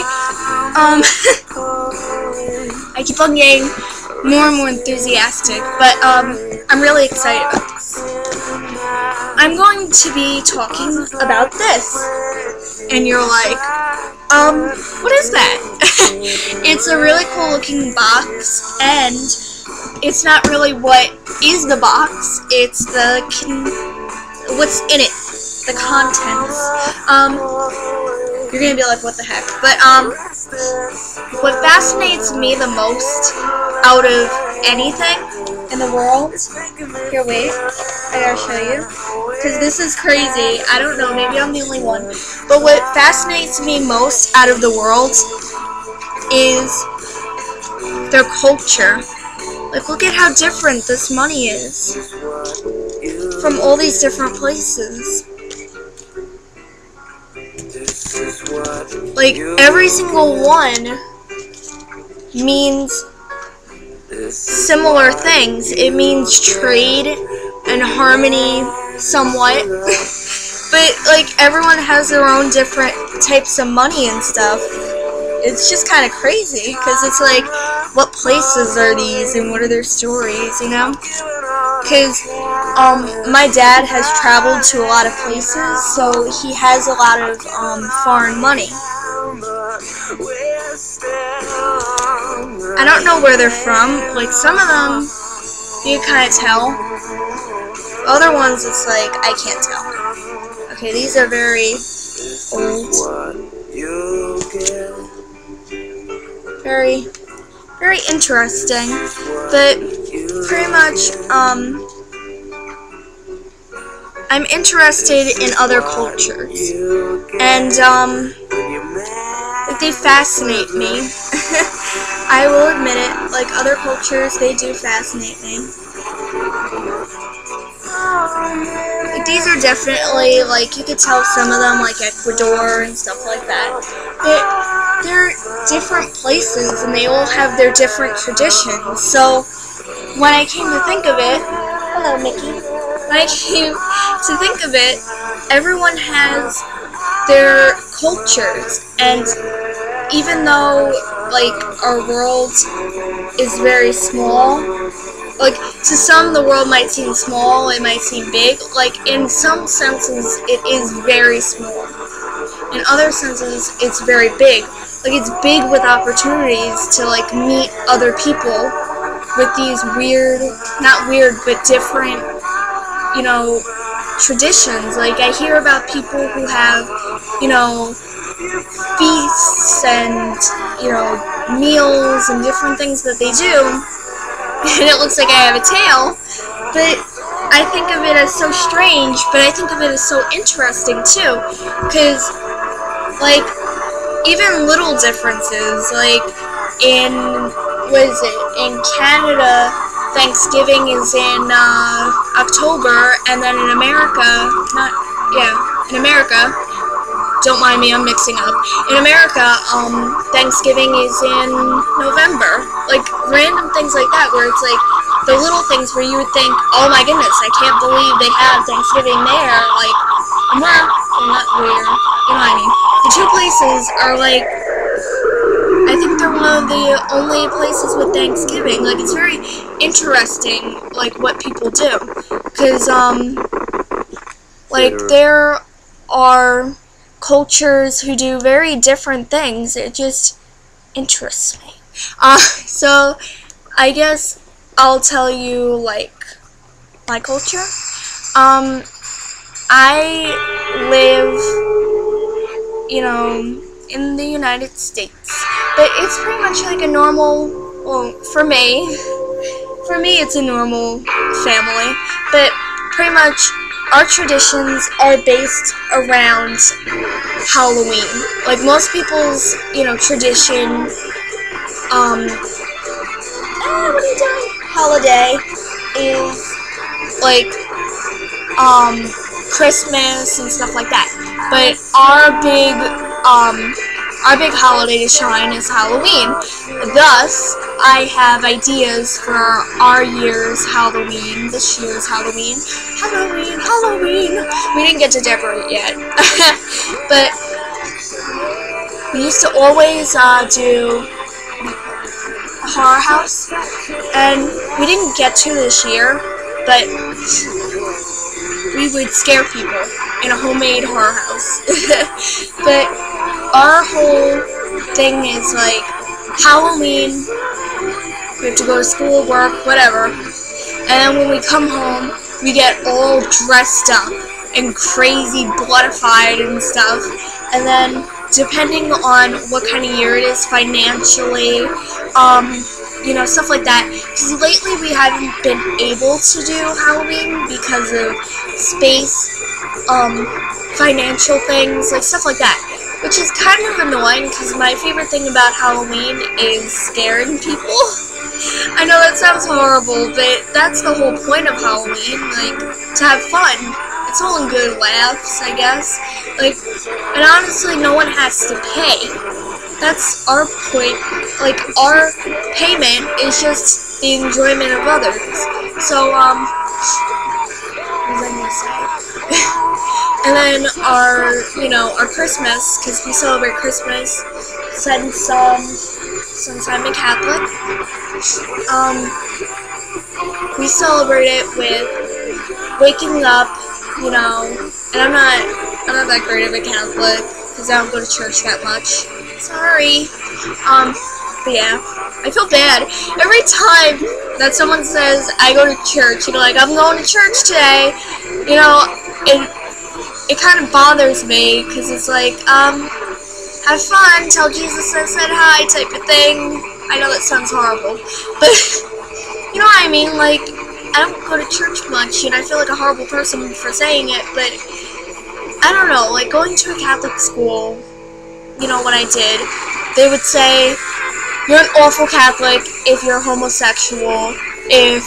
why. I keep on getting more and more enthusiastic, but I'm really excited about this. I'm going to be talking about this, and you're like, what is that? It's a really cool looking box, and it's not really what is the box, it's the what's in it, the contents. You're gonna be like, what the heck? But what fascinates me the most out of anything in the world, here, wait, I gotta show you, because this is crazy. I don't know, maybe I'm the only one, but what fascinates me most out of the world is their culture. Like, look at how different this money is from all these different places. Like, every single one means similar things. It means trade and harmony somewhat. But, like, everyone has their own different types of money and stuff. It's just kind of crazy, because it's like, what places are these and what are their stories, you know? Because my dad has traveled to a lot of places, so he has a lot of foreign money. I don't know where they're from. Like, some of them you can kind of tell. Other ones, it's like, I can't tell. Okay, these are very old. Very interesting, but pretty much, I'm interested in other cultures, and, like, they fascinate me. I will admit it, like, other cultures, they do fascinate me. Like, these are definitely, like, you could tell some of them, like Ecuador and stuff like that. They're different places, and they all have their different traditions. So, when I came to think of it, hello, Mickey. When I came to think of it, everyone has their cultures, and even though, like, our world is very small, like, to some the world might seem small, it might seem big, like, in some senses it is very small. In other senses, it's very big. Like, it's big with opportunities to, like, meet other people with these weird, not weird, but different, you know, traditions. Like, I hear about people who have, you know, feasts and, you know, meals and different things that they do, and it looks like I have a tail, but I think of it as so strange, but I think of it as so interesting, too, because, like, even little differences, like, in, what is it, in Canada, Thanksgiving is in, October, and then in America, in America, don't mind me, I'm mixing up. In America, Thanksgiving is in November. Like, random things like that, where it's like, the little things where you would think, oh my goodness, I can't believe they have Thanksgiving there, like, well, not where, you know what I mean. The two places are, like, I think they're one of the only places with Thanksgiving. Like, it's very interesting, like, what people do. Because, like, there are cultures who do very different things. It just interests me. So, I guess I'll tell you, like, my culture. I live, you know, in the United States, but it's pretty much like a normal, well, for me it's a normal family, but pretty much our traditions are based around Halloween. Like, most people's, you know, tradition, holiday is, like, Christmas and stuff like that. But our big holiday to shine is Halloween. Thus, I have ideas for our year's Halloween, this year's Halloween. Halloween! We didn't get to decorate yet. But we used to always do a horror house, and we didn't get to this year, but we would scare people in a homemade horror house. But our whole thing is like Halloween, we have to go to school, work, whatever, and then when we come home, we get all dressed up and crazy bloodified and stuff, and then depending on what kind of year it is financially, you know, stuff like that, because lately we haven't been able to do Halloween because of space, financial things, like stuff like that, which is kind of annoying because my favorite thing about Halloween is scaring people. I know that sounds horrible, but that's the whole point of Halloween, like, to have fun. It's all in good laughs, I guess. Like, and honestly, no one has to pay. That's our point. Like, our payment is just the enjoyment of others. So, what was I gonna say? And then our, you know, our Christmas, because we celebrate Christmas since I'm a Catholic. We celebrate it with waking up, you know, and I'm not that great of a Catholic, because I don't go to church that much. Sorry. But yeah, I feel bad. Every time that someone says, I go to church, you know, like, I'm going to church today, you know, it kind of bothers me, because it's like, have fun, tell Jesus I said hi type of thing. I know that sounds horrible, but, you know what I mean, like, I don't go to church much, and I feel like a horrible person for saying it, but I don't know, like, going to a Catholic school, you know, when I did, they would say, you're an awful Catholic if you're homosexual, if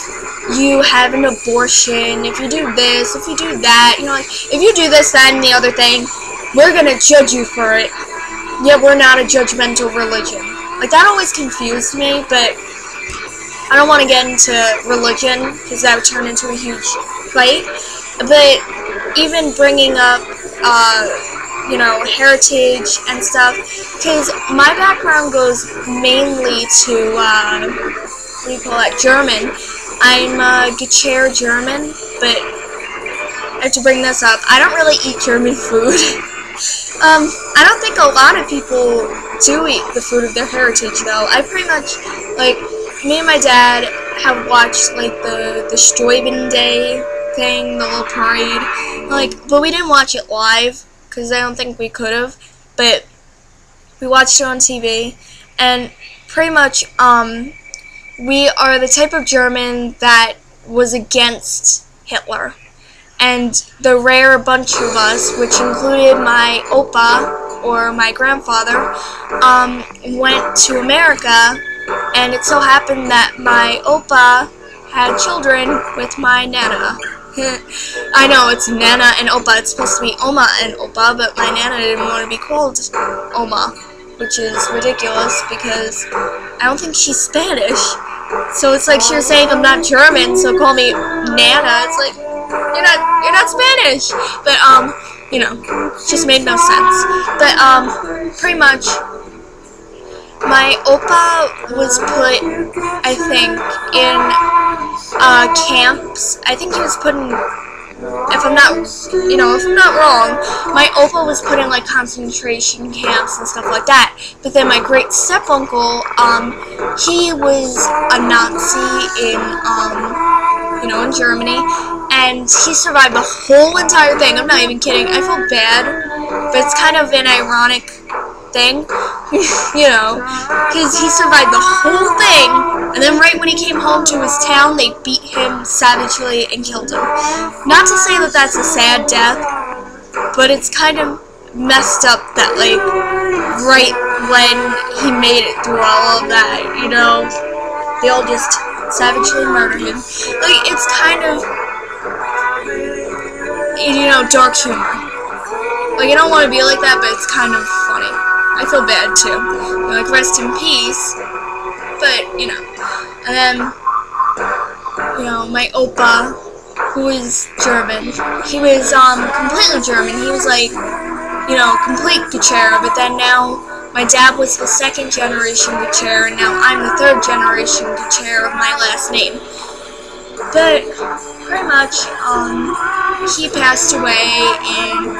you have an abortion, if you do this, if you do that, you know, like, if you do this, that, and the other thing, we're gonna judge you for it, yet we're not a judgmental religion. Like, that always confused me, but I don't want to get into religion, because that would turn into a huge fight, but even bringing up, you know, heritage and stuff, because my background goes mainly to, what do you call it, German. I'm Gechair German, but I have to bring this up. I don't really eat German food. I don't think a lot of people do eat the food of their heritage, though. I pretty much, like, me and my dad have watched, like, the Steuben Day thing, the little parade, like, but we didn't watch it live, because I don't think we could have, but we watched it on TV, and pretty much, we are the type of German that was against Hitler. And the rare bunch of us, which included my Opa, or my grandfather, went to America, and it so happened that my Opa had children with my Nana. I know, it's Nana and Opa. It's supposed to be Oma and Opa, but my Nana didn't want to be called Oma, which is ridiculous, because I don't think she's Spanish. So it's like she was saying I'm not German, so call me Nana. It's like, you're not Spanish. But, you know, it just made no sense. But, pretty much, my Opa was put, I think, in, camps. I think he was put in, if I'm not wrong, my Opa was put in, like, concentration camps and stuff like that. But then my great step-uncle, he was a Nazi in, you know, in Germany, and he survived the whole entire thing. I'm not even kidding. I feel bad, but it's kind of an ironic thing, you know, because he survived the whole thing, and then right when he came home to his town, they beat him savagely and killed him. Not to say that that's a sad death, but it's kind of messed up that, like, right when he made it through all of that, you know, they all just savagely murder him. Like, it's kind of, you know, dark humor. Like, I don't want to be like that, but it's kind of funny. I feel bad, too. You know, like, rest in peace. But, you know. And then, you know, my Opa, who was German, he was, completely German. He was, like, you know, complete Gechair. But then now, My dad was the second generation Gutierrez, and now I'm the third generation Gutierrez of my last name. But pretty much, he passed away in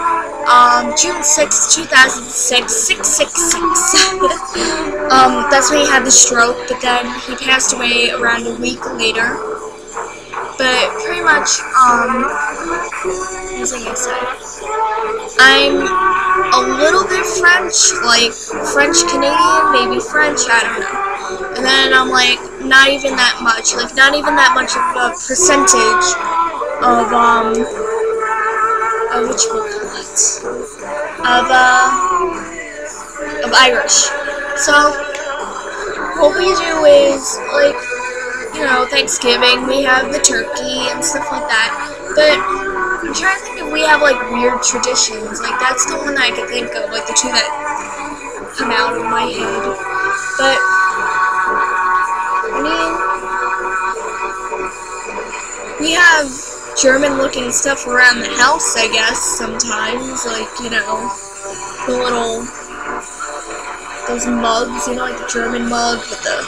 June 6, 2006, 666. That's when he had the stroke, but then he passed away around a week later. But pretty much, what was I gonna say? I'm a little bit French, like French-Canadian, maybe French, I don't know. And then I'm like, not even that much, like not even that much of a percentage of, of Irish. So, what we do is, like, you know, Thanksgiving, we have the turkey and stuff like that, but I'm trying to think if we have, like, weird traditions. Like, that's the one that I could think of, like, the two that come out of my head. But, I mean, we have German-looking stuff around the house, I guess, sometimes. Like, you know, the little, those mugs, you know, like the German mug with the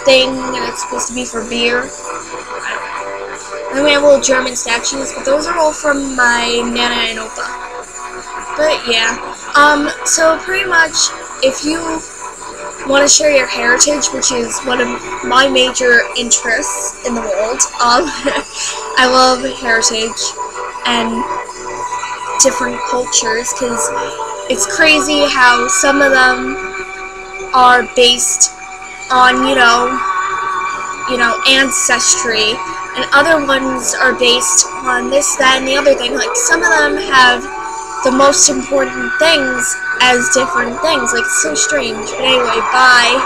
thing, and it's supposed to be for beer. And then we have little German statues, but those are all from my Nana and Opa. But yeah, so pretty much, if you want to share your heritage, which is one of my major interests in the world, I love heritage and different cultures, because it's crazy how some of them are based on, you know, ancestry, and other ones are based on this, that, and the other thing. Like, some of them have the most important things as different things. Like, it's so strange. But anyway, bye.